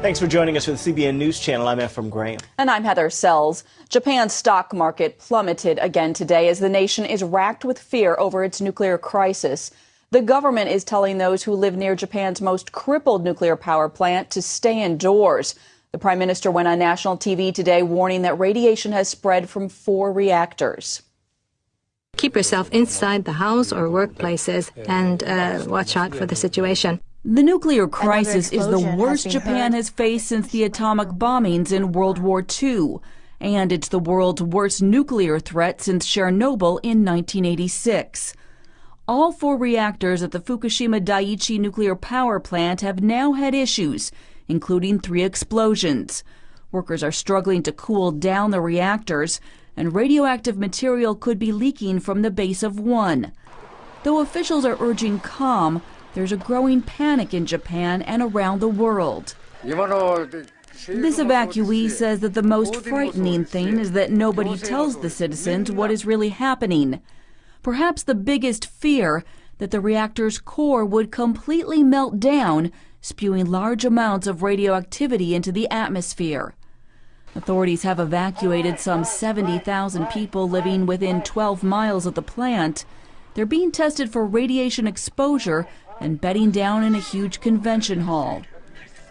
Thanks for joining us for the CBN News Channel. I'm Ephraim Graham. And I'm Heather Sells. Japan's stock market plummeted again today as the nation is racked with fear over its nuclear crisis. The government is telling those who live near Japan's most crippled nuclear power plant to stay indoors. The prime minister went on national TV today warning that radiation has spread from 4 reactors. Keep yourself inside the house or workplaces and watch out for the situation. The nuclear crisis is the worst Japan has faced since the atomic bombings in World War II. And it's the world's worst nuclear threat since Chernobyl in 1986. All 4 reactors at the Fukushima Daiichi nuclear power plant have now had issues, including 3 explosions. Workers are struggling to cool down the reactors, and radioactive material could be leaking from the base of one. Though officials are urging calm, there's a growing panic in Japan and around the world. This evacuee says that the most frightening thing is that nobody tells the citizens what is really happening. Perhaps the biggest fear, that the reactor's core would completely melt down, spewing large amounts of radioactivity into the atmosphere. Authorities have evacuated some 70,000 people living within 12 miles of the plant. They're being tested for radiation exposure and bedding down in a huge convention hall.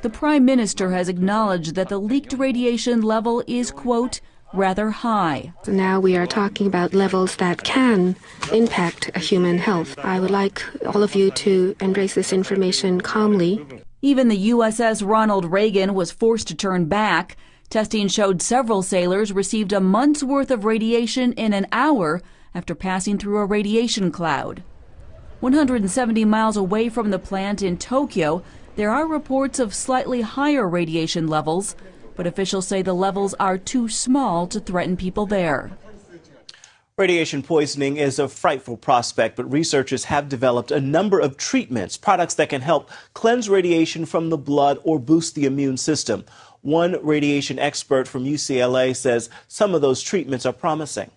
The Prime Minister has acknowledged that the leaked radiation level is, quote, rather high. Now we are talking about levels that can impact human health. I would like all of you to embrace this information calmly. Even the USS Ronald Reagan was forced to turn back. Testing showed several sailors received a month's worth of radiation in an hour after passing through a radiation cloud. 170 miles away from the plant in Tokyo, there are reports of slightly higher radiation levels, but officials say the levels are too small to threaten people there. Radiation poisoning is a frightful prospect, but researchers have developed a number of treatments, products that can help cleanse radiation from the blood or boost the immune system. One radiation expert from UCLA says some of those treatments are promising.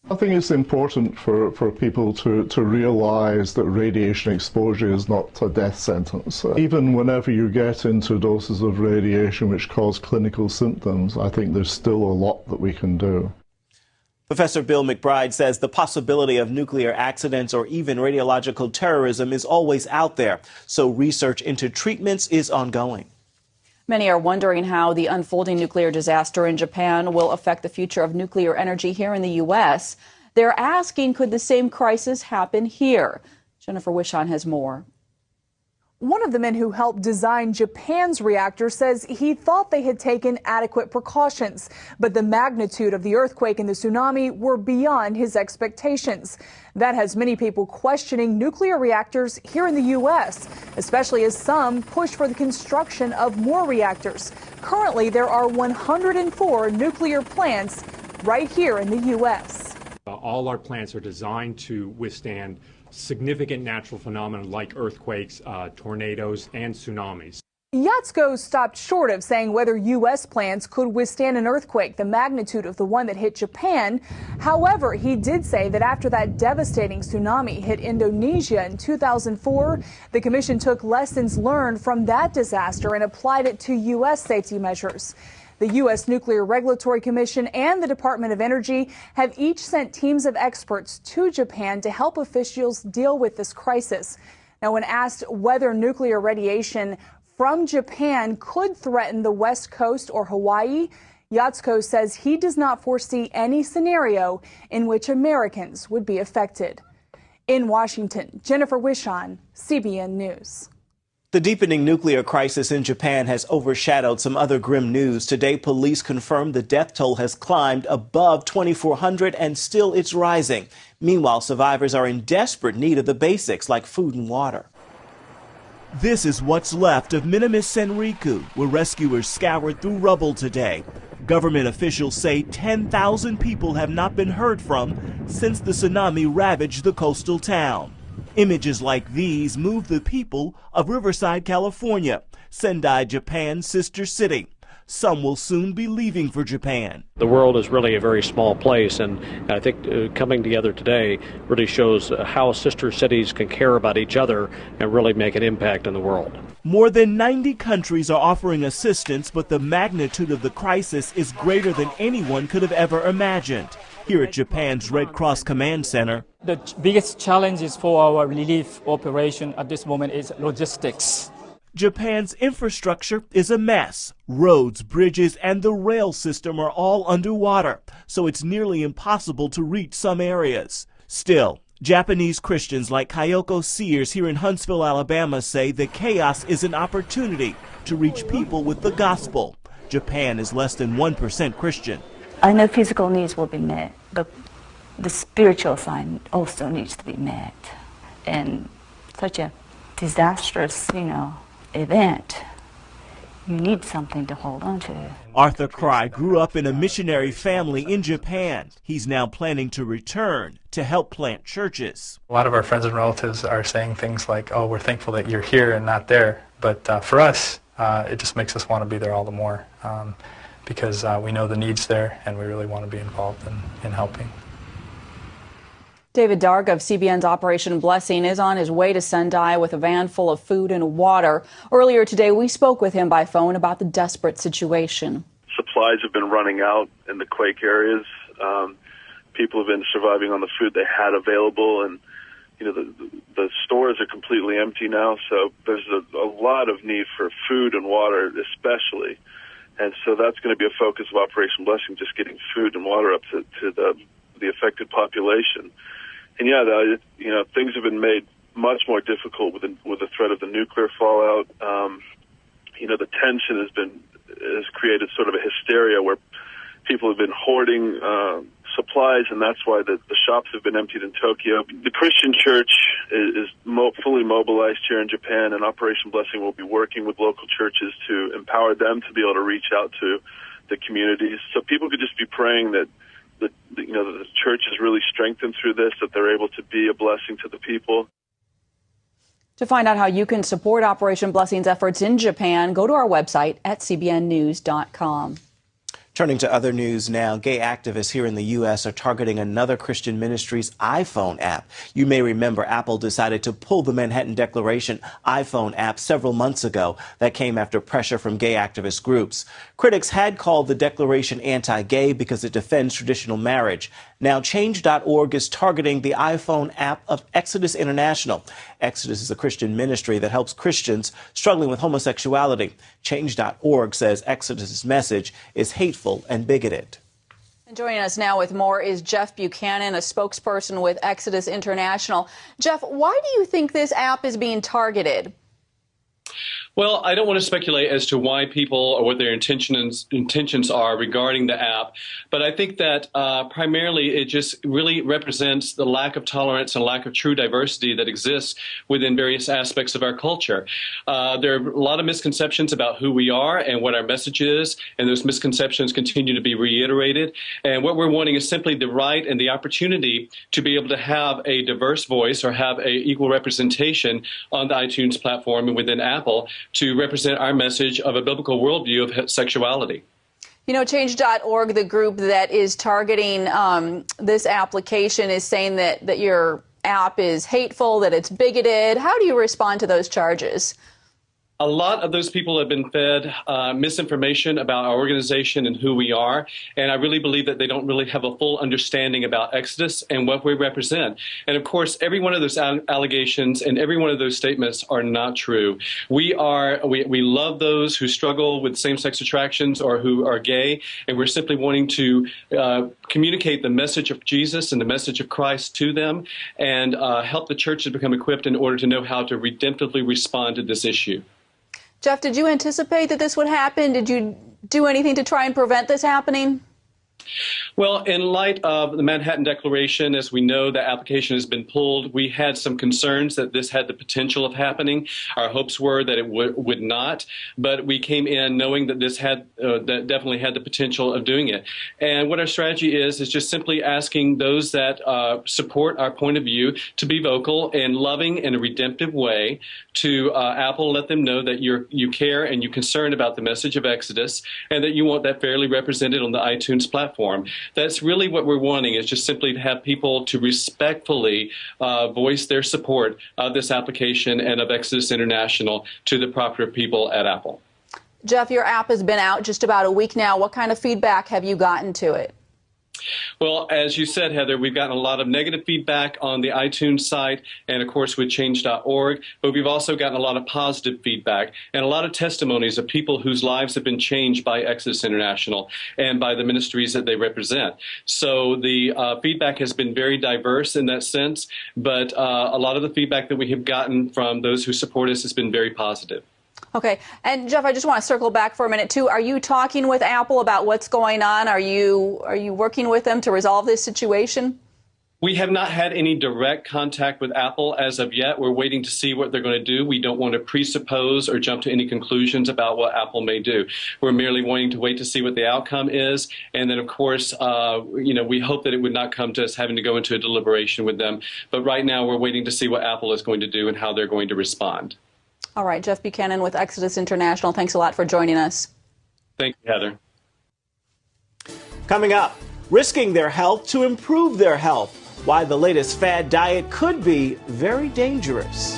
I think it's important for people to realize that radiation exposure is not a death sentence. Even whenever you get into doses of radiation which cause clinical symptoms, I think there's still a lot that we can do. Professor Bill McBride says the possibility of nuclear accidents or even radiological terrorism is always out there, so research into treatments is ongoing. Many are wondering how the unfolding nuclear disaster in Japan will affect the future of nuclear energy here in the U.S. They're asking, could the same crisis happen here? Jennifer Wishon has more. One of the men who helped design Japan's reactor says he thought they had taken adequate precautions, but the magnitude of the earthquake and the tsunami were beyond his expectations. That has many people questioning nuclear reactors here in the U.S., especially as some push for the construction of more reactors. Currently, there are 104 nuclear plants right here in the U.S. All our plants are designed to withstand significant natural phenomena like earthquakes, tornadoes, and tsunamis. Yatsuko stopped short of saying whether U.S. plants could withstand an earthquake the magnitude of the one that hit Japan. However, he did say that after that devastating tsunami hit Indonesia in 2004, the commission took lessons learned from that disaster and applied it to U.S. safety measures. The U.S. Nuclear Regulatory Commission and the Department of Energy have each sent teams of experts to Japan to help officials deal with this crisis. Now, when asked whether nuclear radiation from Japan could threaten the West Coast or Hawaii, Yatsuko says he does not foresee any scenario in which Americans would be affected. In Washington, Jennifer Wishon, CBN News. The deepening nuclear crisis in Japan has overshadowed some other grim news. Today, police confirmed the death toll has climbed above 2,400 and still it's rising. Meanwhile, survivors are in desperate need of the basics like food and water. This is what's left of Minamis Senriku, where rescuers scoured through rubble today. Government officials say 10,000 people have not been heard from since the tsunami ravaged the coastal town. Images like these move the people of Riverside, California, Sendai, Japan's sister city. Some will soon be leaving for Japan. The world is really a very small place, and I think coming together today really shows how sister cities can care about each other and really make an impact in the world. More than 90 countries are offering assistance, but the magnitude of the crisis is greater than anyone could have ever imagined. Here at Japan's Red Cross Command Center, the biggest challenge is for our relief operation at this moment is logistics. Japan's infrastructure is a mess. Roads, bridges, and the rail system are all underwater, so it's nearly impossible to reach some areas. Still, Japanese Christians like Kayoko Sears here in Huntsville, Alabama, say the chaos is an opportunity to reach people with the gospel. Japan is less than 1% Christian. I know physical needs will be met, but the spiritual side also needs to be met. And such a disastrous, event, you need something to hold on to. Arthur Cry grew up in a missionary family in Japan. He's now planning to return to help plant churches. A lot of our friends and relatives are saying things like, oh, we're thankful that you're here and not there. But for us, it just makes us want to be there all the more because we know the needs there and we really want to be involved in helping. David Darg of CBN's Operation Blessing is on his way to Sendai with a van full of food and water. Earlier today, we spoke with him by phone about the desperate situation. Supplies have been running out in the quake areas. People have been surviving on the food they had available, and the stores are completely empty now. So there's a lot of need for food and water, especially, and so that's going to be a focus of Operation Blessing, just getting food and water up to the affected population. And things have been made much more difficult with the threat of the nuclear fallout. The tension has created sort of a hysteria where people have been hoarding supplies, and that's why the shops have been emptied in Tokyo. The Christian church is fully mobilized here in Japan, and Operation Blessing will be working with local churches to empower them to be able to reach out to the communities. So people could just be praying that the church is really strengthened through this, that they're able to be a blessing to the people. To find out how you can support Operation Blessing's efforts in Japan, go to our website at cbnnews.com. Turning to other news now, gay activists here in the U.S. are targeting another Christian ministry's iPhone app. You may remember Apple decided to pull the Manhattan Declaration iPhone app several months ago. That came after pressure from gay activist groups. Critics had called the declaration anti-gay because it defends traditional marriage. Now, Change.org is targeting the iPhone app of Exodus International. Exodus is a Christian ministry that helps Christians struggling with homosexuality. Change.org says Exodus's message is hateful and bigoted. And joining us now with more is Jeff Buchanan, a spokesperson with Exodus International. Jeff, why do you think this app is being targeted? Well, I don't want to speculate as to why people or what their intentions are regarding the app, but I think that primarily it just really represents the lack of tolerance and lack of true diversity that exists within various aspects of our culture. There are a lot of misconceptions about who we are and what our message is, and those misconceptions continue to be reiterated. And what we're wanting is simply the right and the opportunity to be able to have a diverse voice or have a equal representation on the iTunes platform and within Apple to represent our message of a biblical worldview of sexuality. Change.org, the group that is targeting this application, is saying that your app is hateful, that it's bigoted. How do you respond to those charges? A lot of those people have been fed misinformation about our organization and who we are, and I really believe that they don't really have a full understanding about Exodus and what we represent. And of course, every one of those allegations and every one of those statements are not true. We love those who struggle with same-sex attractions or who are gay, and we're simply wanting to communicate the message of Jesus and the message of Christ to them and help the church to become equipped in order to know how to redemptively respond to this issue. Jeff, did you anticipate that this would happen? Did you do anything to try and prevent this happening? Well, in light of the Manhattan Declaration, as we know, the application has been pulled. We had some concerns that this had the potential of happening. Our hopes were that it would not, but we came in knowing that this had that definitely had the potential of doing it. And what our strategy is just simply asking those that support our point of view to be vocal and loving in a redemptive way to Apple, let them know that you care and you're concerned about the message of Exodus and that you want that fairly represented on the iTunes platform. That's really what we're wanting, is just simply to have people to respectfully voice their support of this application and of Exodus International to the proper people at Apple. Jeff, your app has been out just about a week now. What kind of feedback have you gotten to it? Well, as you said, Heather, we've gotten a lot of negative feedback on the iTunes site and, of course, with change.org, but we've also gotten a lot of positive feedback and a lot of testimonies of people whose lives have been changed by Exodus International and by the ministries that they represent. So the feedback has been very diverse in that sense, but a lot of the feedback that we have gotten from those who support us has been very positive. Okay. And Jeff, I just want to circle back for a minute, too. Are you talking with Apple about what's going on? Are you working with them to resolve this situation? We have not had any direct contact with Apple as of yet. We're waiting to see what they're going to do. We don't want to presuppose or jump to any conclusions about what Apple may do. We're merely wanting to wait to see what the outcome is. And then, of course, we hope that it would not come to us having to go into a deliberation with them. But right now, we're waiting to see what Apple is going to do and how they're going to respond. All right, Jeff Buchanan with Exodus International. Thanks a lot for joining us. Thank you, Heather. Coming up, risking their health to improve their health. Why the latest fad diet could be very dangerous.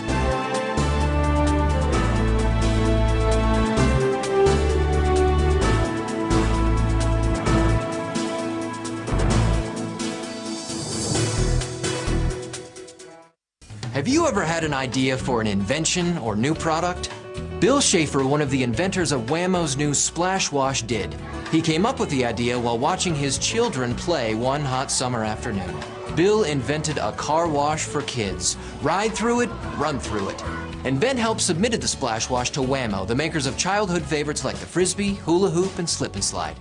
Have you ever had an idea for an invention or new product? Bill Schaefer, one of the inventors of Wham-O's new Splash Wash, did. He came up with the idea while watching his children play one hot summer afternoon. Bill invented a car wash for kids. Ride through it, run through it. InventHelp submitted the Splash Wash to Wham-O, the makers of childhood favorites like the Frisbee, Hula Hoop, and Slip and Slide.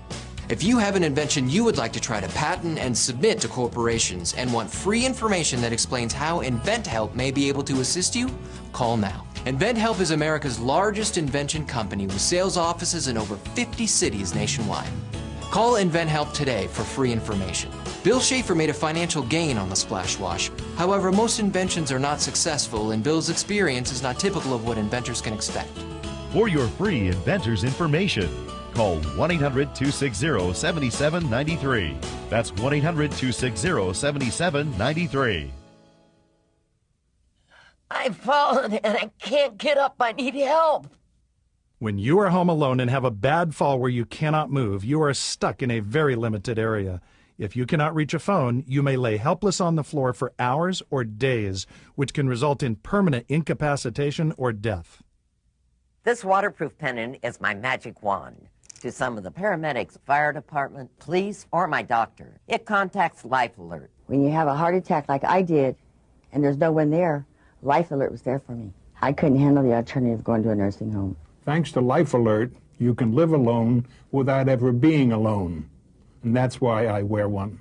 If you have an invention you would like to try to patent and submit to corporations and want free information that explains how InventHelp may be able to assist you, call now. InventHelp is America's largest invention company with sales offices in over 50 cities nationwide. Call InventHelp today for free information. Bill Schaefer made a financial gain on the Splash Wash. However, most inventions are not successful, and Bill's experience is not typical of what inventors can expect. For your free inventor's information, call 1-800-260-7793. That's 1-800-260-7793. I've fallen and I can't get up. I need help. When you are home alone and have a bad fall where you cannot move, you are stuck in a very limited area. If you cannot reach a phone, you may lay helpless on the floor for hours or days, which can result in permanent incapacitation or death. This waterproof pendant is my magic wand. To some of the paramedics, fire department, police, or my doctor, it contacts Life Alert. When you have a heart attack like I did, and there's no one there, Life Alert was there for me. I couldn't handle the alternative of going to a nursing home. Thanks to Life Alert, you can live alone without ever being alone. And that's why I wear one.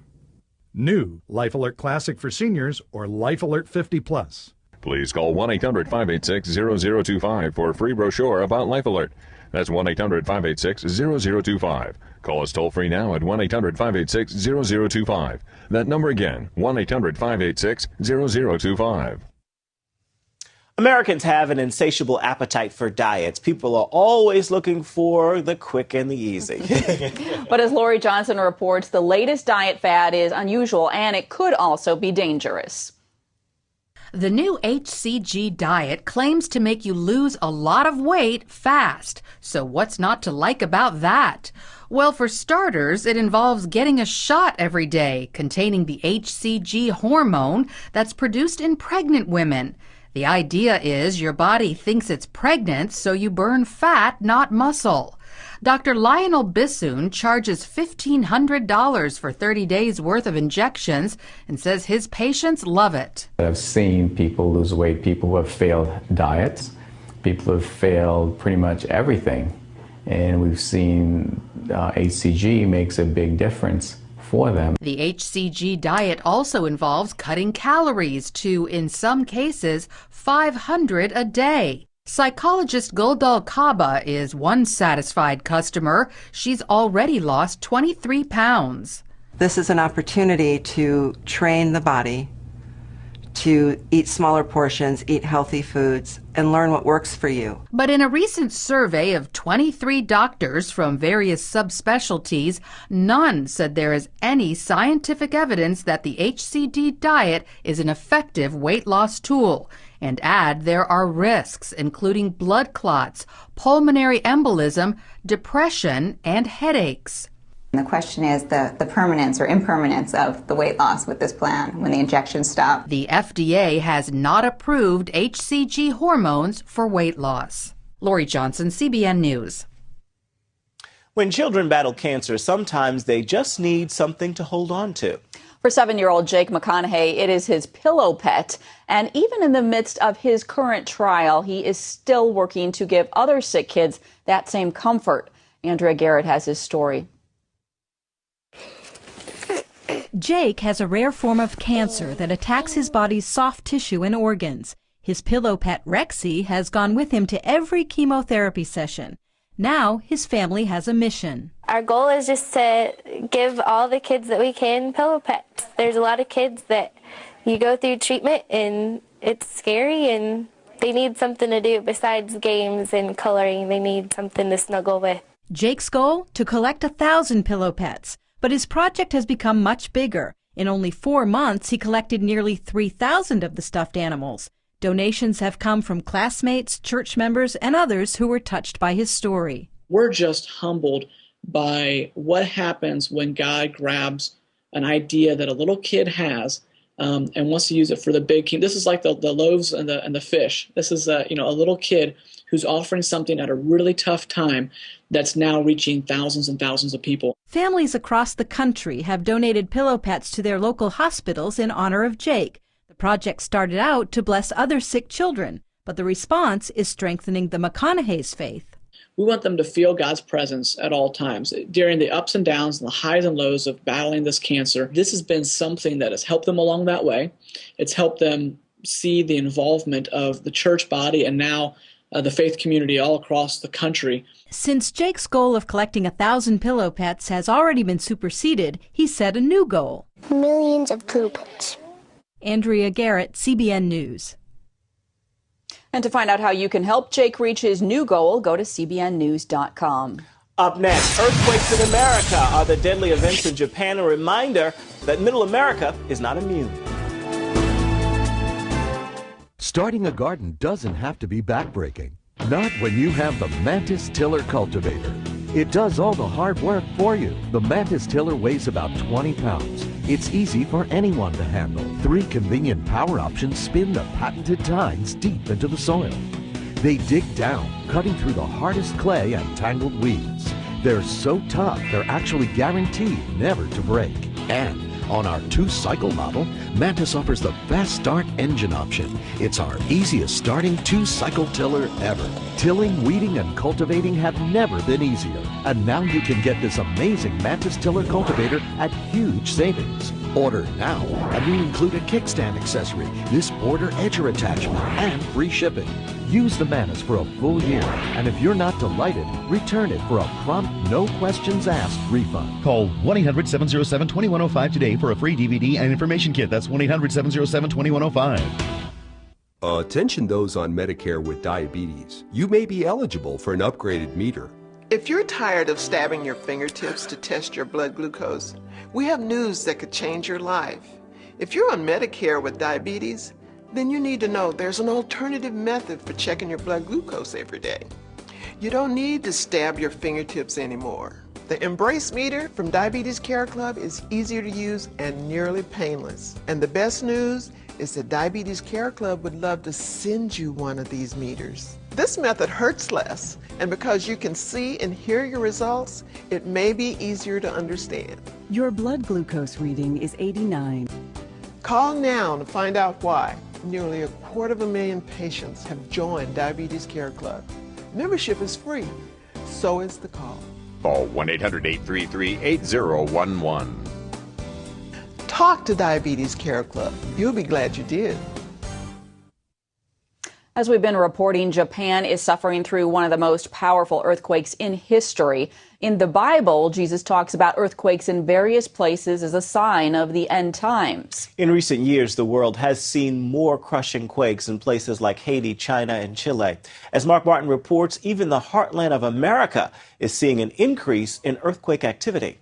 New Life Alert Classic for seniors or Life Alert 50+. Please call 1-800-586-0025 for a free brochure about Life Alert. That's 1-800-586-0025. Call us toll-free now at 1-800-586-0025. That number again, 1-800-586-0025. Americans have an insatiable appetite for diets. People are always looking for the quick and the easy. But as Lori Johnson reports, the latest diet fad is unusual and it could also be dangerous. The new HCG diet claims to make you lose a lot of weight fast. So what's not to like about that? Well, for starters, it involves getting a shot every day containing the HCG hormone that's produced in pregnant women. The idea is your body thinks it's pregnant, so you burn fat, not muscle. Dr. Lionel Bissoon charges $1,500 for 30 days' worth of injections and says his patients love it. I've seen people lose weight, people who have failed diets, people who have failed pretty much everything. And we've seen HCG makes a big difference for them. The HCG diet also involves cutting calories to, in some cases, 500 a day. Psychologist Guldal Kaba is one satisfied customer. She's already lost 23 pounds. This is an opportunity to train the body to eat smaller portions, eat healthy foods, and learn what works for you. But in a recent survey of 23 doctors from various subspecialties, none said there is any scientific evidence that the HCG diet is an effective weight loss tool, and add there are risks, including blood clots, pulmonary embolism, depression, and headaches. The question is the permanence or impermanence of the weight loss with this plan when the injections stop. The FDA has not approved HCG hormones for weight loss. Lori Johnson, CBN News. When children battle cancer, sometimes they just need something to hold on to. For 7-year-old Jake McConaughey, it is his pillow pet. And even in the midst of his current trial, he is still working to give other sick kids that same comfort. Andrea Garrett has his story. Jake has a rare form of cancer that attacks his body's soft tissue and organs. His pillow pet Rexy has gone with him to every chemotherapy session. Now his family has a mission. Our goal is just to give all the kids that we can pillow pets. There's a lot of kids that you go through treatment and it's scary and they need something to do besides games and coloring. They need something to snuggle with. Jake's goal? To collect 1,000 pillow pets. But his project has become much bigger. In only 4 months, he collected nearly 3,000 of the stuffed animals. Donations have come from classmates, church members, and others who were touched by his story. We're just humbled by what happens when God grabs an idea that a little kid has and wants to use it for the big king. This is like the loaves and the fish. This is a little kid who's offering something at a really tough time that's now reaching thousands and thousands of people. Families across the country have donated pillow pets to their local hospitals in honor of Jake. The project started out to bless other sick children, but the response is strengthening the McConaughey's faith. We want them to feel God's presence at all times. During the ups and downs and the highs and lows of battling this cancer, this has been something that has helped them along that way. It's helped them see the involvement of the church body and now the faith community all across the country. Since Jake's goal of collecting 1,000 pillow pets has already been superseded, he set a new goal. Millions of pillow pets. Andrea Garrett, CBN News. And to find out how you can help Jake reach his new goal, go to cbnnews.com. Up next, earthquakes in America are the deadly events in Japan. A reminder that Middle America is not immune. Starting a garden doesn't have to be backbreaking. Not when you have the Mantis Tiller Cultivator. It does all the hard work for you. The Mantis Tiller weighs about 20 pounds. It's easy for anyone to handle. 3 convenient power options spin the patented tines deep into the soil. They dig down, cutting through the hardest clay and tangled weeds. They're so tough, they're actually guaranteed never to break. And on our 2-cycle model, Mantis offers the Fast Start engine option. It's our easiest starting 2-cycle tiller ever. Tilling, weeding, and cultivating have never been easier. And now you can get this amazing Mantis Tiller Cultivator at huge savings. Order now, and we include a kickstand accessory, this border edger attachment, and free shipping. Use the Mantis for a full year, and if you're not delighted, return it for a prompt, no questions asked refund. Call 1-800-707-2105 today for a free DVD and information kit. That's 1-800-707-2105. Attention those on Medicare with diabetes. You may be eligible for an upgraded meter. If you're tired of stabbing your fingertips to test your blood glucose, we have news that could change your life. If you're on Medicare with diabetes, then you need to know there's an alternative method for checking your blood glucose every day. You don't need to stab your fingertips anymore. The Embrace meter from Diabetes Care Club is easier to use and nearly painless. And the best news is that Diabetes Care Club would love to send you one of these meters. This method hurts less, and because you can see and hear your results, it may be easier to understand. Your blood glucose reading is 89. Call now to find out why. Nearly 250,000 patients have joined Diabetes Care Club. Membership is free, so is the call. Call 1-800-833-8011. Talk to Diabetes Care Club. You'll be glad you did. As we've been reporting, Japan is suffering through one of the most powerful earthquakes in history. In the Bible, Jesus talks about earthquakes in various places as a sign of the end times. In recent years, the world has seen more crushing quakes in places like Haiti, China, and Chile. As Mark Martin reports, even the heartland of America is seeing an increase in earthquake activity.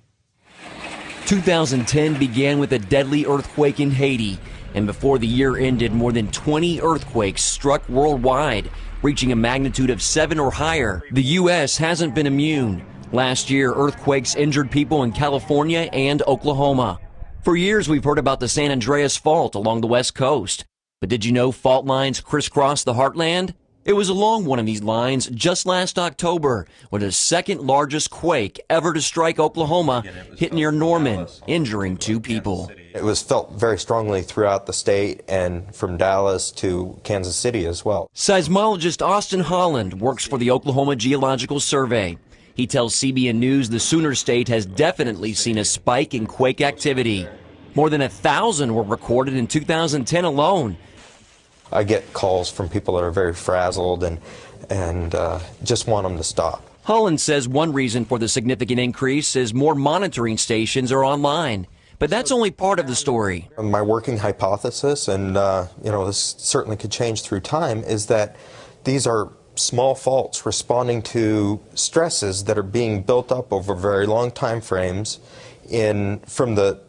2010 began with a deadly earthquake in Haiti. And before the year ended, more than 20 earthquakes struck worldwide, reaching a magnitude of 7 or higher. The U.S. hasn't been immune. Last year, earthquakes injured people in California and Oklahoma. For years, we've heard about the San Andreas Fault along the West Coast. But did you know fault lines crisscross the heartland? It was along one of these lines just last October when the second largest quake ever to strike Oklahoma hit near Norman, injuring 2 people. It was felt very strongly throughout the state and from Dallas to Kansas City as well. Seismologist Austin Holland works for the Oklahoma Geological Survey. He tells CBN News the Sooner State has definitely seen a spike in quake activity. More than 1,000 were recorded in 2010 alone. I get calls from people that are very frazzled and just want them to stop. Holland says one reason for the significant increase is more monitoring stations are online. But that's only part of the story. My working hypothesis, and this certainly could change through time, is that these are small faults responding to stresses that are being built up over very long time frames from the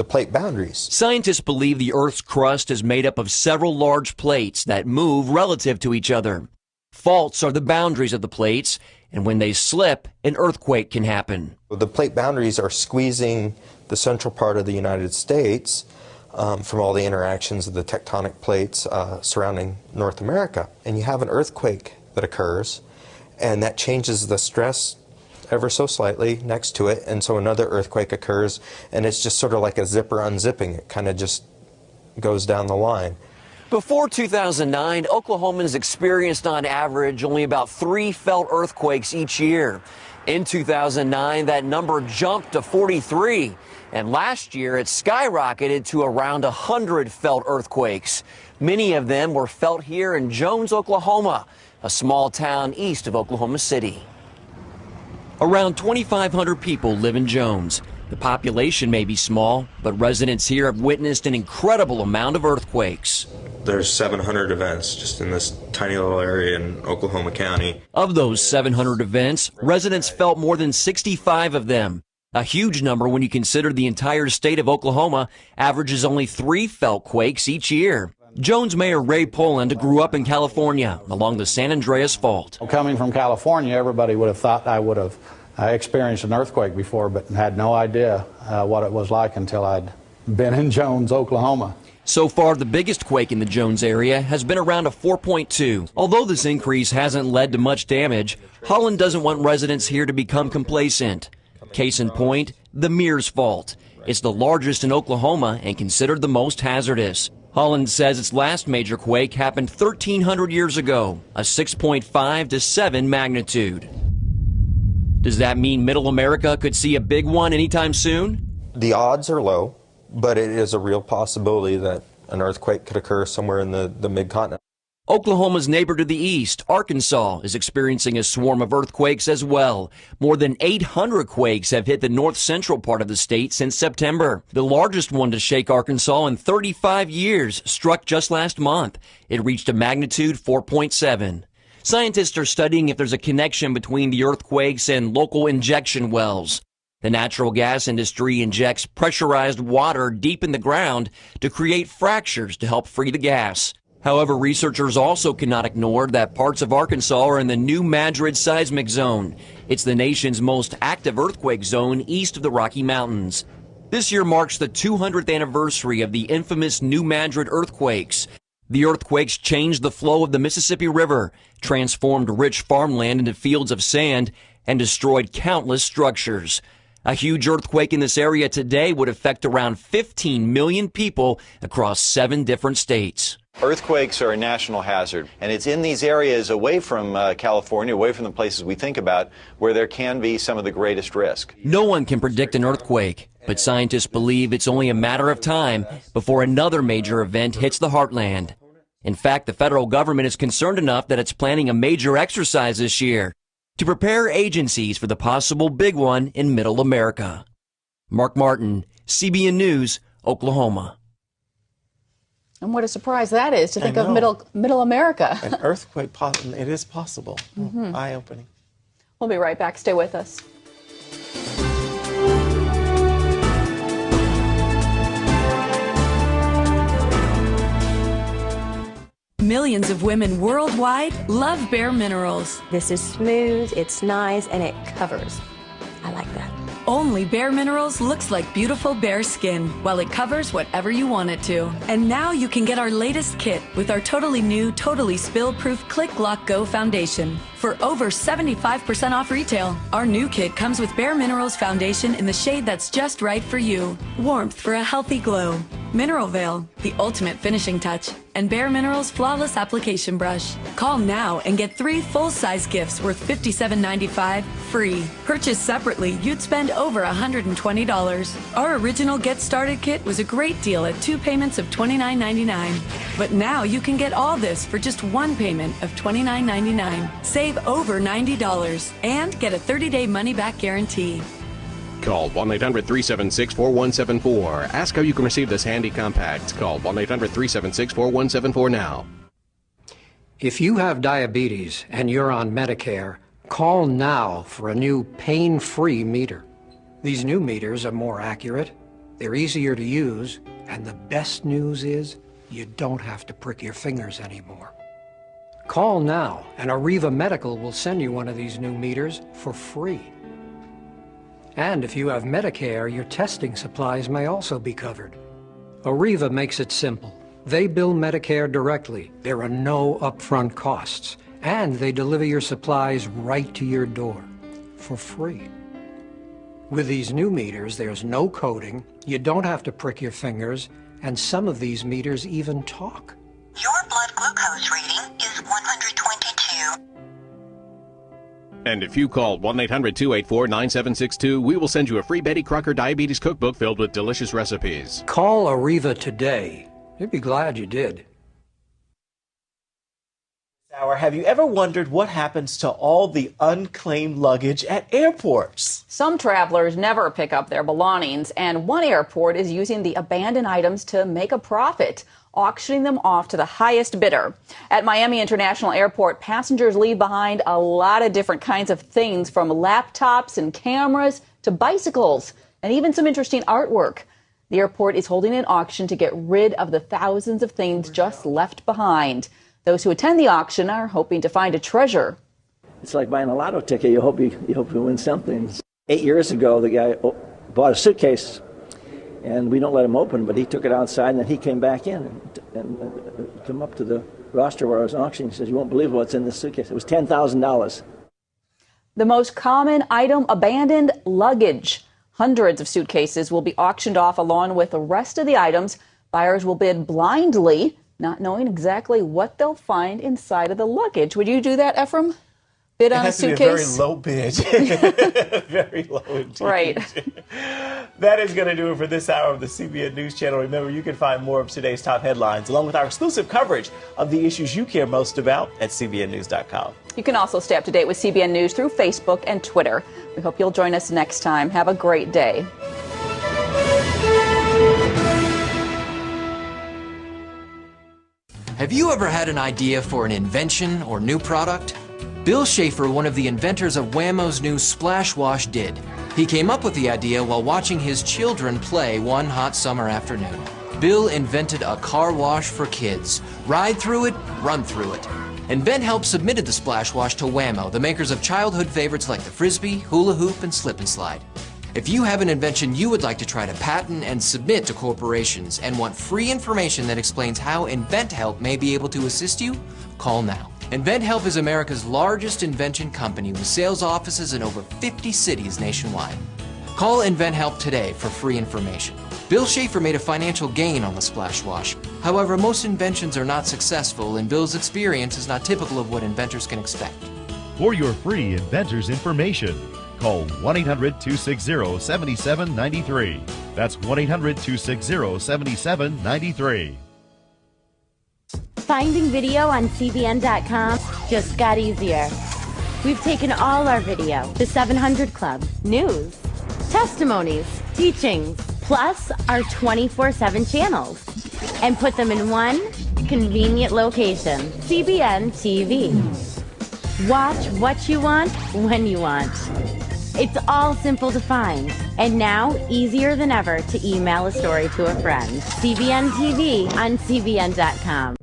plate boundaries. Scientists believe the Earth's crust is made up of several large plates that move relative to each other. Faults are the boundaries of the plates, and when they slip, an earthquake can happen. The plate boundaries are squeezing the central part of the United States from all the interactions of the tectonic plates surrounding North America. And you have an earthquake that occurs, and that changes the stress ever so slightly next to it, and so another earthquake occurs, and it's just sort of like a zipper unzipping. It kind of just goes down the line. Before 2009, Oklahomans experienced on average only about 3 felt earthquakes each year. In 2009, that number jumped to 43, and last year it skyrocketed to around 100 felt earthquakes. Many of them were felt here in Jones, Oklahoma, a small town east of Oklahoma City. Around 2,500 people live in Jones. The population may be small, but residents here have witnessed an incredible amount of earthquakes. There's 700 events just in this tiny little area in Oklahoma County. Of those 700 events, residents felt more than 65 of them. A huge number when you consider the entire state of Oklahoma averages only 3 felt quakes each year. Jones Mayor Ray Poland grew up in California along the San Andreas Fault. Coming from California, everybody would have thought I would have experienced an earthquake before, but had no idea what it was like until I'd been in Jones, Oklahoma. So far, the biggest quake in the Jones area has been around a 4.2. Although this increase hasn't led to much damage, Holland doesn't want residents here to become complacent. Case in point, the Mears Fault. It's the largest in Oklahoma and considered the most hazardous. Holland says its last major quake happened 1,300 years ago, a 6.5 to 7 magnitude. Does that mean Middle America could see a big one anytime soon? The odds are low, but it is a real possibility that an earthquake could occur somewhere in the mid-continent. Oklahoma's neighbor to the east, Arkansas, is experiencing a swarm of earthquakes as well. More than 800 quakes have hit the north-central part of the state since September. The largest one to shake Arkansas in 35 years struck just last month. It reached a magnitude 4.7. Scientists are studying if there's a connection between the earthquakes and local injection wells. The natural gas industry injects pressurized water deep in the ground to create fractures to help free the gas. However, researchers also cannot ignore that parts of Arkansas are in the New Madrid seismic zone. It's the nation's most active earthquake zone east of the Rocky Mountains. This year marks the 200th anniversary of the infamous New Madrid earthquakes. The earthquakes changed the flow of the Mississippi River, transformed rich farmland into fields of sand, and destroyed countless structures. A huge earthquake in this area today would affect around 15 million people across 7 different states. Earthquakes are a national hazard, and it's in these areas away from California, away from the places we think about, where there can be some of the greatest risk. No one can predict an earthquake. But scientists believe it's only a matter of time before another major event hits the heartland. In fact, the federal government is concerned enough that it's planning a major exercise this year to prepare agencies for the possible big one in Middle America. Mark Martin, CBN News, Oklahoma. And what a surprise that is to think of Middle America. An earthquake, it is possible. Eye-opening. We'll be right back. Stay with us. Millions of women worldwide love Bare Minerals. This is smooth, it's nice, and it covers. I like that. Only Bare Minerals looks like beautiful bare skin, while it covers whatever you want it to. And now you can get our latest kit with our totally new, totally spill-proof Click Lock Go foundation for over 75% off retail. Our new kit comes with Bare Minerals foundation in the shade that's just right for you. Warmth for a healthy glow. Mineral Veil, the ultimate finishing touch, and Bare Minerals Flawless Application Brush. Call now and get 3 full-size gifts worth $57.95 free. Purchased separately, you'd spend over $120. Our original Get Started kit was a great deal at 2 payments of $29.99. But now you can get all this for just 1 payment of $29.99. Save over $90 and get a 30-day money-back guarantee. Call 1-800-376-4174. Ask how you can receive this handy compact. Call 1-800-376-4174 now. If you have diabetes and you're on Medicare, call now for a new pain-free meter. These new meters are more accurate, they're easier to use, and the best news is you don't have to prick your fingers anymore. Call now and Arriva Medical will send you one of these new meters for free. And if you have Medicare, your testing supplies may also be covered. Arriva makes it simple. They bill Medicare directly. There are no upfront costs. And they deliver your supplies right to your door for free. With these new meters, there's no coding, you don't have to prick your fingers, and some of these meters even talk. Your blood glucose reading is 122. And if you call 1-800-284-9762, we will send you a free Betty Crocker Diabetes Cookbook filled with delicious recipes. Call Arriva today. You'd be glad you did. Have you ever wondered what happens to all the unclaimed luggage at airports? Some travelers never pick up their belongings, and one airport is using the abandoned items to make a profit, auctioning them off to the highest bidder. At Miami International Airport, passengers leave behind a lot of different kinds of things, from laptops and cameras to bicycles, and even some interesting artwork. The airport is holding an auction to get rid of the thousands of things just left behind. Those who attend the auction are hoping to find a treasure. It's like buying a lotto ticket. You hope you win something. 8 years ago, the guy bought a suitcase, and we don't let him open, but he took it outside, and then he came back in and come up to the roster where I was auctioning. He says, "You won't believe what's in this suitcase." It was $10,000. The most common item, abandoned luggage. Hundreds of suitcases will be auctioned off along with the rest of the items. Buyers will bid blindly, not knowing exactly what they'll find inside of the luggage. Would you do that, Ephraim? Bid on a suitcase? It has to be a very low bid. Very low indeed. Right. That is going to do it for this hour of the CBN News Channel. Remember, you can find more of today's top headlines, along with our exclusive coverage of the issues you care most about, at cbnnews.com. You can also stay up to date with CBN News through Facebook and Twitter. We hope you'll join us next time. Have a great day. Have you ever had an idea for an invention or new product? Bill Schaefer, one of the inventors of Wham-O's new Splash Wash, did. He came up with the idea while watching his children play one hot summer afternoon. Bill invented a car wash for kids. Ride through it, run through it. InventHelp submitted the Splash Wash to Wham-O, the makers of childhood favorites like the Frisbee, Hula Hoop, and Slip and Slide. If you have an invention you would like to try to patent and submit to corporations and want free information that explains how InventHelp may be able to assist you, call now. InventHelp is America's largest invention company with sales offices in over 50 cities nationwide. Call InventHelp today for free information. Bill Schaefer made a financial gain on the Splash Wash. However, most inventions are not successful, and Bill's experience is not typical of what inventors can expect. For your free inventor's information, Call 1-800-260-7793. That's 1-800-260-7793. Finding video on CBN.com just got easier. We've taken all our video, the 700 Club, news, testimonies, teachings, plus our 24/7 channels, and put them in one convenient location, CBN TV. Watch what you want, when you want. It's all simple to find, and now easier than ever to email a story to a friend. CBN TV on CBN.com.